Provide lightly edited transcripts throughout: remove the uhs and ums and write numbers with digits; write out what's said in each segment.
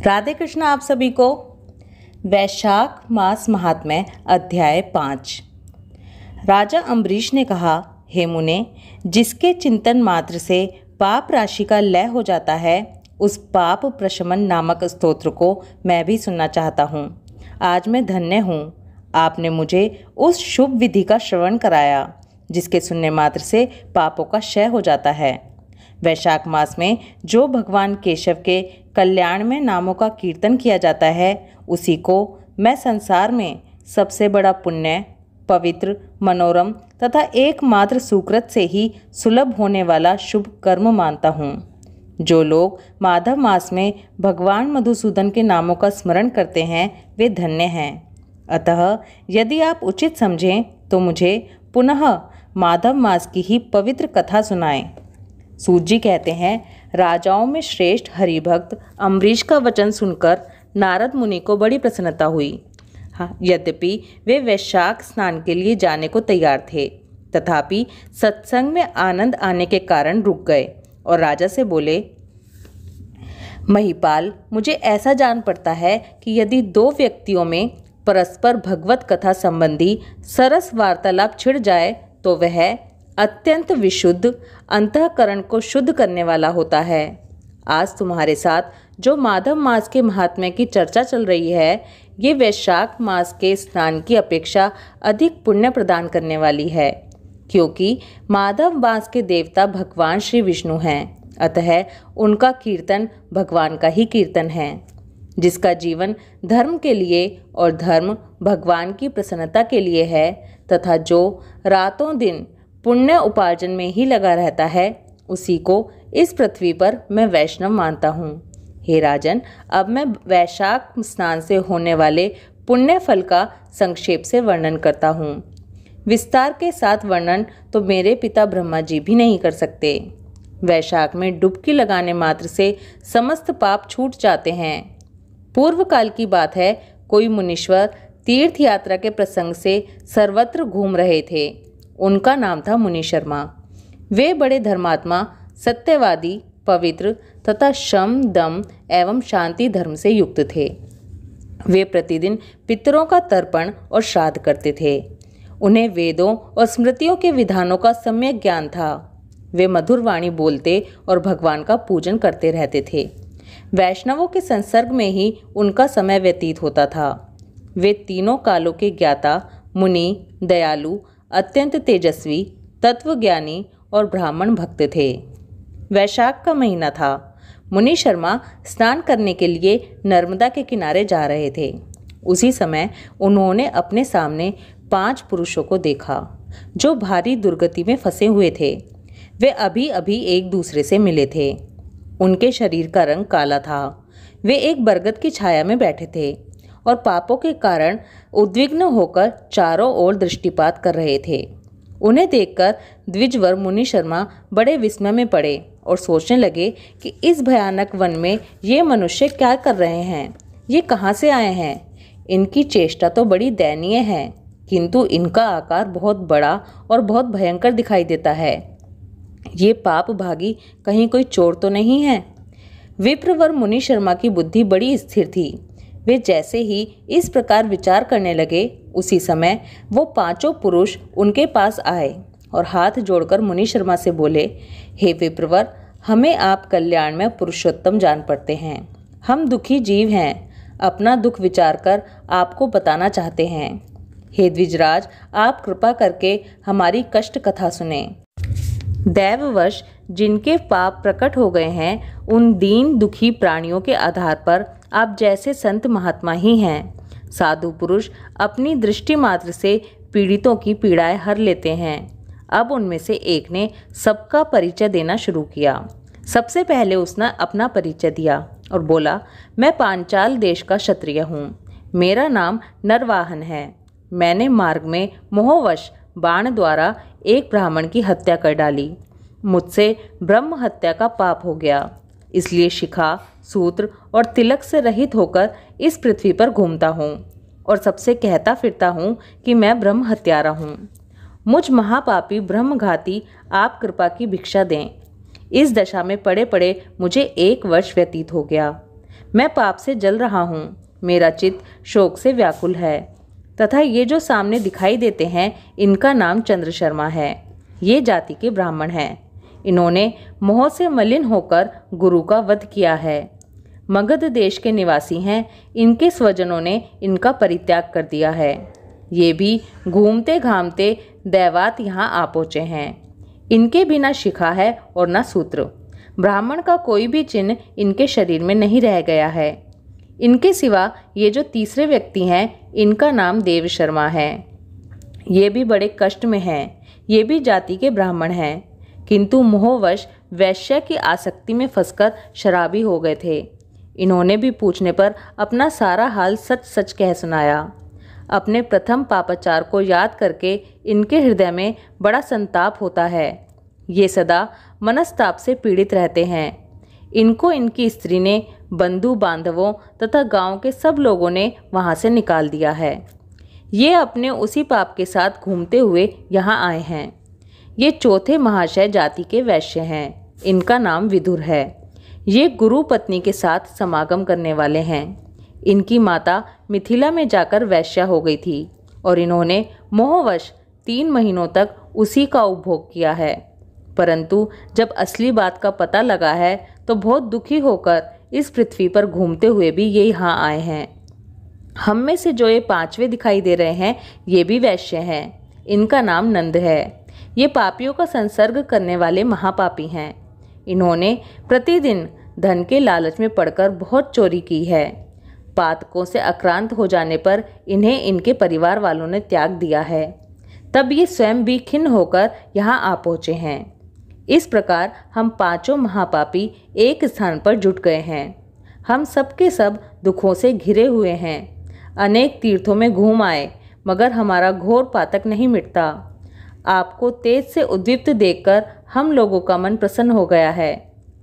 राधे कृष्ण आप सभी को। वैशाख मास महात्म्य अध्याय 5। राजा अम्बरीश ने कहा, हे मुने, जिसके चिंतन मात्र से पाप राशि का लय हो जाता है, उस पाप प्रशमन नामक स्तोत्र को मैं भी सुनना चाहता हूँ। आज मैं धन्य हूँ, आपने मुझे उस शुभ विधि का श्रवण कराया जिसके सुनने मात्र से पापों का क्षय हो जाता है। वैशाख मास में जो भगवान केशव के कल्याण में नामों का कीर्तन किया जाता है, उसी को मैं संसार में सबसे बड़ा पुण्य, पवित्र, मनोरम तथा एकमात्र सुकृत से ही सुलभ होने वाला शुभ कर्म मानता हूँ। जो लोग माधव मास में भगवान मधुसूदन के नामों का स्मरण करते हैं, वे धन्य हैं। अतः यदि आप उचित समझें तो मुझे पुनः माधव मास की ही पवित्र कथा सुनाएं। सूत जी कहते हैं, राजाओं में श्रेष्ठ हरिभक्त अम्बरीश का वचन सुनकर नारद मुनि को बड़ी प्रसन्नता हुई। यद्यपि वे वैशाख स्नान के लिए जाने को तैयार थे, तथापि सत्संग में आनंद आने के कारण रुक गए और राजा से बोले, महिपाल, मुझे ऐसा जान पड़ता है कि यदि दो व्यक्तियों में परस्पर भगवत कथा संबंधी सरस वार्तालाप छिड़ जाए तो वह अत्यंत विशुद्ध अंतःकरण को शुद्ध करने वाला होता है। आज तुम्हारे साथ जो माधव मास के महात्म्य की चर्चा चल रही है, ये वैशाख मास के स्नान की अपेक्षा अधिक पुण्य प्रदान करने वाली है, क्योंकि माधव मास के देवता भगवान श्री विष्णु हैं। अतः उनका कीर्तन भगवान का ही कीर्तन है। जिसका जीवन धर्म के लिए और धर्म भगवान की प्रसन्नता के लिए है, तथा जो रातों दिन पुण्य उपार्जन में ही लगा रहता है, उसी को इस पृथ्वी पर मैं वैष्णव मानता हूँ। हे राजन, अब मैं वैशाख स्नान से होने वाले पुण्य फल का संक्षेप से वर्णन करता हूँ। विस्तार के साथ वर्णन तो मेरे पिता ब्रह्मा जी भी नहीं कर सकते। वैशाख में डुबकी लगाने मात्र से समस्त पाप छूट जाते हैं। पूर्व काल की बात है, कोई मुनीश्वर तीर्थ यात्रा के प्रसंग से सर्वत्र घूम रहे थे। उनका नाम था मुनि शर्मा। वे बड़े धर्मात्मा, सत्यवादी, पवित्र तथा शम, दम एवं शांति धर्म से युक्त थे। वे प्रतिदिन पितरों का तर्पण और श्राद्ध करते थे। उन्हें वेदों और स्मृतियों के विधानों का सम्यक ज्ञान था। वे मधुर वाणी बोलते और भगवान का पूजन करते रहते थे। वैष्णवों के संसर्ग में ही उनका समय व्यतीत होता था। वे तीनों कालों के ज्ञाता, मुनि, दयालु, अत्यंत तेजस्वी, तत्वज्ञानी और ब्राह्मण भक्त थे। वैशाख का महीना था। मुनि शर्मा स्नान करने के लिए नर्मदा के किनारे जा रहे थे। उसी समय उन्होंने अपने सामने 5 पुरुषों को देखा, जो भारी दुर्गति में फंसे हुए थे। वे अभी अभी एक दूसरे से मिले थे। उनके शरीर का रंग काला था। वे एक बरगद की छाया में बैठे थे और पापों के कारण उद्विग्न होकर चारों ओर दृष्टिपात कर रहे थे। उन्हें देखकर द्विजवर मुनि शर्मा बड़े विस्मय में पड़े और सोचने लगे कि इस भयानक वन में ये मनुष्य क्या कर रहे हैं, ये कहाँ से आए हैं। इनकी चेष्टा तो बड़ी दयनीय है, किंतु इनका आकार बहुत बड़ा और बहुत भयंकर दिखाई देता है। ये पाप भागी कहीं कोई चोर तो नहीं है। विप्रवर मुनि शर्मा की बुद्धि बड़ी स्थिर थी। वे जैसे ही इस प्रकार विचार करने लगे, उसी समय वो 5 पुरुष उनके पास आए और हाथ जोड़कर मुनि शर्मा से बोले, हे विप्रवर, हमें आप कल्याण में पुरुषोत्तम जान पड़ते हैं। हम दुखी जीव हैं, अपना दुख विचार कर आपको बताना चाहते हैं। हे द्विजराज, आप कृपा करके हमारी कष्ट कथा सुने। दैववश जिनके पाप प्रकट हो गए हैं, उन दीन दुखी प्राणियों के आधार पर आप जैसे संत महात्मा ही हैं। साधु पुरुष अपनी दृष्टि मात्र से पीड़ितों की पीड़ाएं हर लेते हैं। अब उनमें से एक ने सबका परिचय देना शुरू किया। सबसे पहले उसने अपना परिचय दिया और बोला, मैं पांचाल देश का क्षत्रिय हूँ। मेरा नाम नरवाहन है। मैंने मार्ग में मोहवश बाण द्वारा एक ब्राह्मण की हत्या कर डाली। मुझसे ब्रह्म हत्या का पाप हो गया, इसलिए शिखा, सूत्र और तिलक से रहित होकर इस पृथ्वी पर घूमता हूँ और सबसे कहता फिरता हूँ कि मैं ब्रह्म हत्यारा हूँ। मुझ महापापी ब्रह्मघाती आप कृपा की भिक्षा दें। इस दशा में पड़े पड़े मुझे 1 वर्ष व्यतीत हो गया। मैं पाप से जल रहा हूँ, मेरा चित्त शोक से व्याकुल है। तथा ये जो सामने दिखाई देते हैं, इनका नाम चंद्र शर्मा है। ये जाति के ब्राह्मण हैं। इन्होंने मोह से मलिन होकर गुरु का वध किया है। मगध देश के निवासी हैं। इनके स्वजनों ने इनका परित्याग कर दिया है। ये भी घूमते घामते दैवात यहाँ आ पहुँचे हैं। इनके भी ना शिखा है और ना सूत्र। ब्राह्मण का कोई भी चिन्ह इनके शरीर में नहीं रह गया है। इनके सिवा ये जो तीसरे व्यक्ति हैं, इनका नाम देव शर्मा है। ये भी बड़े कष्ट में हैं। ये भी जाति के ब्राह्मण हैं, किंतु मोहवश वैश्य की आसक्ति में फंसकर शराबी हो गए थे। इन्होंने भी पूछने पर अपना सारा हाल सच सच कह सुनाया। अपने प्रथम पापाचार को याद करके इनके हृदय में बड़ा संताप होता है। ये सदा मनस्ताप से पीड़ित रहते हैं। इनको इनकी स्त्री ने, बंधु बांधवों तथा गांव के सब लोगों ने वहां से निकाल दिया है। ये अपने उसी पाप के साथ घूमते हुए यहाँ आए हैं। ये चौथे महाशय जाति के वैश्य हैं। इनका नाम विदुर है। ये गुरु पत्नी के साथ समागम करने वाले हैं। इनकी माता मिथिला में जाकर वैश्या हो गई थी और इन्होंने मोहवश 3 महीनों तक उसी का उपभोग किया है। परंतु जब असली बात का पता लगा है तो बहुत दुखी होकर इस पृथ्वी पर घूमते हुए भी ये यहाँ आए हैं। हम में से जो ये 5वें दिखाई दे रहे हैं, ये भी वैश्य हैं। इनका नाम नंद है। ये पापियों का संसर्ग करने वाले महापापी हैं। इन्होंने प्रतिदिन धन के लालच में पड़कर बहुत चोरी की है। पातकों से आक्रांत हो जाने पर इन्हें इनके परिवार वालों ने त्याग दिया है। तब ये स्वयं भी खिन्न होकर यहाँ आ पहुँचे हैं। इस प्रकार हम 5 महापापी एक स्थान पर जुट गए हैं। हम सबके सब दुखों से घिरे हुए हैं। अनेक तीर्थों में घूम आए, मगर हमारा घोर पातक नहीं मिटता। आपको तेज से उद्दीप्त देखकर हम लोगों का मन प्रसन्न हो गया है।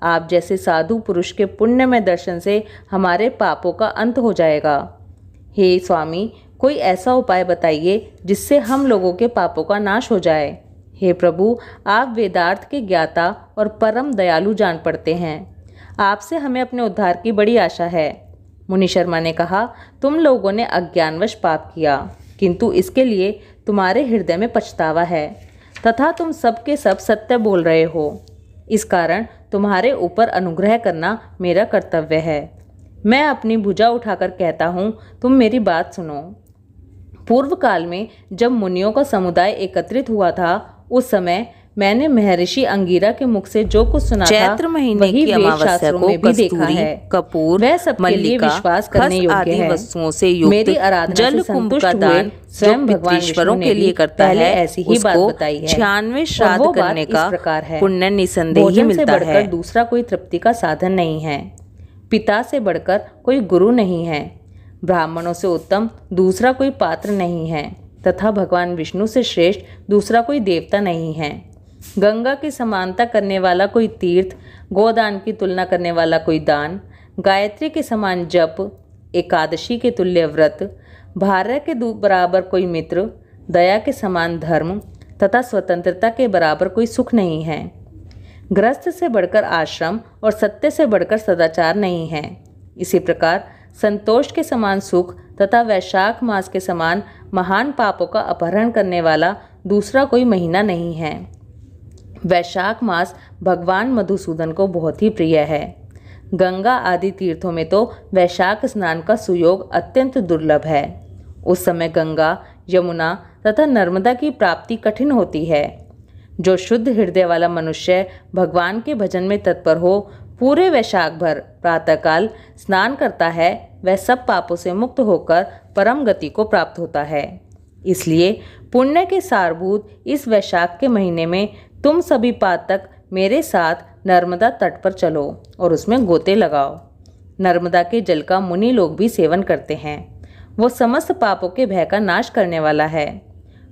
आप जैसे साधु पुरुष के पुण्यमय दर्शन से हमारे पापों का अंत हो जाएगा। हे स्वामी, कोई ऐसा उपाय बताइए जिससे हम लोगों के पापों का नाश हो जाए। हे प्रभु, आप वेदार्थ के ज्ञाता और परम दयालु जान पड़ते हैं। आपसे हमें अपने उद्धार की बड़ी आशा है। मुनि शर्मा ने कहा, तुम लोगों ने अज्ञानवश पाप किया, किंतु इसके लिए तुम्हारे हृदय में पछतावा है तथा तुम सबके सब सत्य बोल रहे हो। इस कारण तुम्हारे ऊपर अनुग्रह करना मेरा कर्तव्य है। मैं अपनी भुजा उठाकर कहता हूँ, तुम मेरी बात सुनो। पूर्व काल में जब मुनियों का समुदाय एकत्रित हुआ था, उस समय मैंने महर्षि अंगिरा के मुख से जो कुछ सुना था, चैत्र महीने की अमावस्या को कस्तूरी, कपूर, मल्लिका, विश्वास करने योग्य है। वस्तुओं से युक्त मेरी आराधना जल कुंभ का दान स्वयं भगवान विष्णु के लिए करता है, ऐसी ही बात बताई है। 96 श्राद्ध करने का पुण्य निसंदेह ही मिलता है। दूसरा कोई तृप्ति का साधन नहीं है। पिता से बढ़कर कोई गुरु नहीं है। ब्राह्मणों से उत्तम दूसरा कोई पात्र नहीं है तथा भगवान विष्णु से श्रेष्ठ दूसरा कोई देवता नहीं है। गंगा की समानता करने वाला कोई तीर्थ, गोदान की तुलना करने वाला कोई दान, गायत्री के समान जप, एकादशी के तुल्य व्रत, भार्य के बराबर कोई मित्र, दया के समान धर्म तथा स्वतंत्रता के बराबर कोई सुख नहीं है। गृहस्थ से बढ़कर आश्रम और सत्य से बढ़कर सदाचार नहीं है। इसी प्रकार संतोष के समान सुख तथा वैशाख मास के समान महान पापों का अपहरण करने वाला दूसरा कोई महीना नहीं है। वैशाख मास भगवान मधुसूदन को बहुत ही प्रिय है। गंगा आदि तीर्थों में तो वैशाख स्नान का सुयोग अत्यंत दुर्लभ है। उस समय गंगा, यमुना तथा नर्मदा की प्राप्ति कठिन होती है। जो शुद्ध हृदय वाला मनुष्य भगवान के भजन में तत्पर हो, पूरे वैशाख भर प्रातःकाल स्नान करता है, वह सब पापों से मुक्त होकर परम गति को प्राप्त होता है। इसलिए पुण्य के सारभूत इस वैशाख के महीने में तुम सभी पातक मेरे साथ नर्मदा तट पर चलो और उसमें गोते लगाओ। नर्मदा के जल का मुनि लोग भी सेवन करते हैं। वो समस्त पापों के भय का नाश करने वाला है।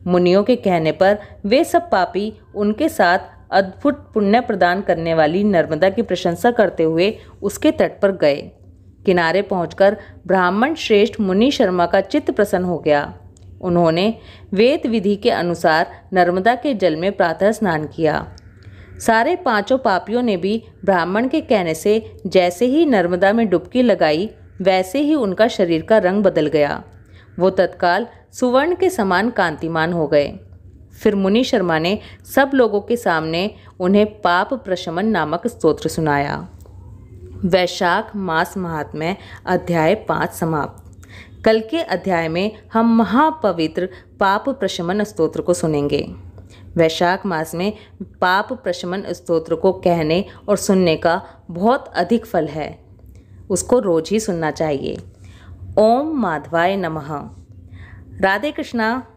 मुनियों के कहने पर वे सब पापी उनके साथ अद्भुत पुण्य प्रदान करने वाली नर्मदा की प्रशंसा करते हुए उसके तट पर गए। किनारे पहुंचकर ब्राह्मण श्रेष्ठ मुनि शर्मा का चित्त प्रसन्न हो गया। उन्होंने वेद विधि के अनुसार नर्मदा के जल में प्रातः स्नान किया। सारे पांचों पापियों ने भी ब्राह्मण के कहने से जैसे ही नर्मदा में डुबकी लगाई वैसे ही उनका शरीर का रंग बदल गया। वो तत्काल सुवर्ण के समान कांतिमान हो गए। फिर मुनि शर्मा ने सब लोगों के सामने उन्हें पाप प्रशमन नामक स्तोत्र सुनाया। वैशाख मास महात्म्य अध्याय 5 समाप्त। कल के अध्याय में हम महापवित्र पाप प्रशमन स्तोत्र को सुनेंगे। वैशाख मास में पाप प्रशमन स्तोत्र को कहने और सुनने का बहुत अधिक फल है। उसको रोज ही सुनना चाहिए। ओम माधवाय नमः। राधे कृष्णा।